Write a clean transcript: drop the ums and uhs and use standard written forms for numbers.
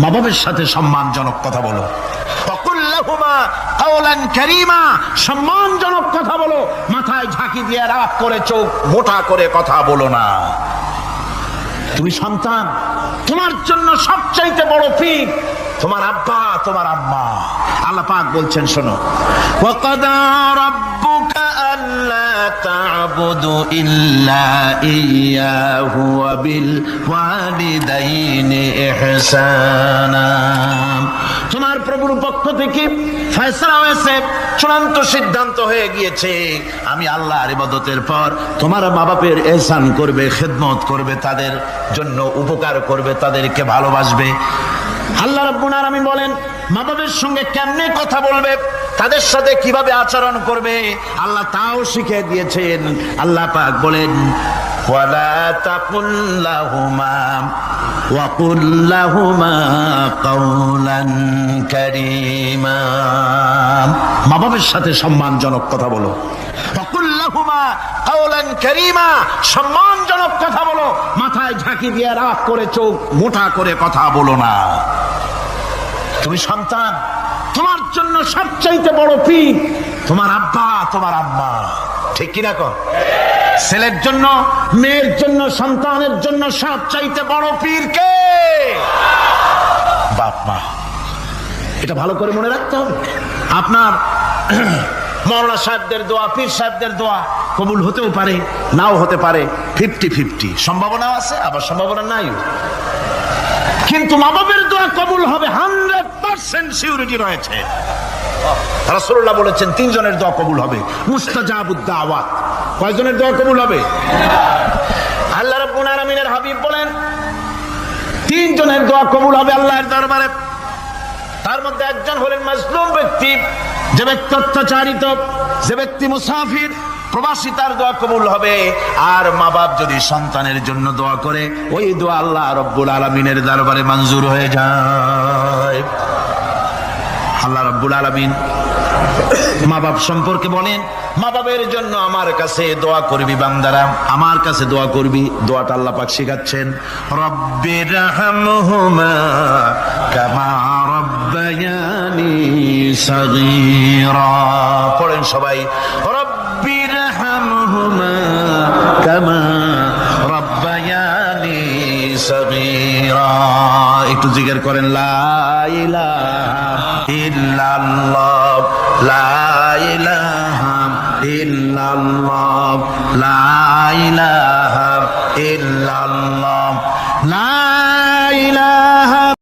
মা বাবার সাথে সম্মানজনক কথা বলো। ওয়াকুল্লাহুমা কাওলান কারীমা, সম্মানজনক কথা বলো। মাথায় ঝাঁকি দিয়ে রাগ করে চোখ মোটা করে কথা বলো না। তুমি সন্তান, তোমার জন্য সবচাইতে বড় পীর তোমার আব্বা, তোমার আম্মা। আল্লাহ পাক বলছেন শোনো, ওয়াকাদা রাব্বুকা আল্লা তা'বুদু ইল্লা ইয়্যাহু ওয়া বিল ওয়ালিদাইনি ইহসানা। তোমার প্রভুর পক্ষ থেকে ফয়সালা হয়েছে, চূড়ান্ত সিদ্ধান্ত হয়ে গিয়েছে, আমি আল্লাহর ইবাদতের পর তোমার মা বাপের ইহসান করবে, খেদমত করবে, তাদের জন্য উপকার করবে, তাদেরকে ভালোবাসবে। আল্লাহ রাব্বুল আলামিন বলেন মা বাবার সঙ্গে কেমনে কথা বলবে, তাদের সাথে কিভাবে আচরণ করবে, আল্লাহ তাও শিখিয়ে দিয়েছেন। আল্লাহ পাক বলেন ওয়ালা তাকুল লাহুমা ওয়া কুল লাহুমা কাওলান কারীমা। মা বাবার সাথে সম্মানজনক কথা বলো। ওয়া কুল লাহুমা কাওলান কারীমা, সম্মানজনক কথা বলো। মাথায় ঝাঁকি দিয়ে রাগ করে চোখ মোটা করে কথা বলো না। তুমি সন্তান, তোমার জন্য সবচাইতে বড় পীর তোমার আব্বা, তোমার আম্মা। ঠিক কিনা কর? ছেলের জন্য, মেয়ের জন্য, সন্তানের জন্য সবচাইতে বড় পীর কে? বাপ মা। এটা ভালো করে মনে রাখতে হবে। আপনার মাওলানা সাহেবদের দোয়া, পীর সাহেবদের দোয়া কবুল হতেও পারে, নাও হতে পারে। 50-50 সম্ভাবনা আছে, আবার সম্ভাবনা নাই। কিন্তু মা বাবার দোয়া কবুল হবে 100% সিউরিটি রয়েছে। রাসূলুল্লাহ বলেছেন 3 জনের দোয়া কবুল হবে, মুস্তাজাবুদ দাওয়াত। কয়জনের দোয়া কবুল হবে? আল্লাহ রাব্বুল আলামিনের হাবিব বলেন 3 জনের দোয়া কবুল হবে আল্লাহর দরবারে। তার মধ্যে একজন হলেন মাজলুম ব্যক্তি, যে ব্যক্তি অত্যাচারিত, যে ব্যক্তি মুসাফির, প্রবাসী, তার দোয়া কবুল হবে। আর মা বাপ যদি সন্তানের জন্য দোয়া করে, ওই দোয়া আল্লাহ রাব্বুল আলামিনের দরবারে মঞ্জুর হয়ে যায়। আল্লাহ রাব্বুল আলামিন মা বাপ সম্পর্কে বলেন, মা বাবের জন্য আমার কাছে দোয়া করবি বান্দারা, আমার কাছে দোয়া করবি। দোয়াটা আল্লাহ পাক শেখাচ্ছেন, রব্বিরহামহুমা কামা রাব্বায়ানি সাগীরা। পড়েন সবাই, রব্বিরহামহুমা কামা রাব্বায়ানি সাগীরা। একটু জিকির করেন, লা ইলাহা ইল্লাল্লাহ, লা ইলাহা ইল্লাল্লাহ, লা ইলাহা ইল্লাল্লাহ।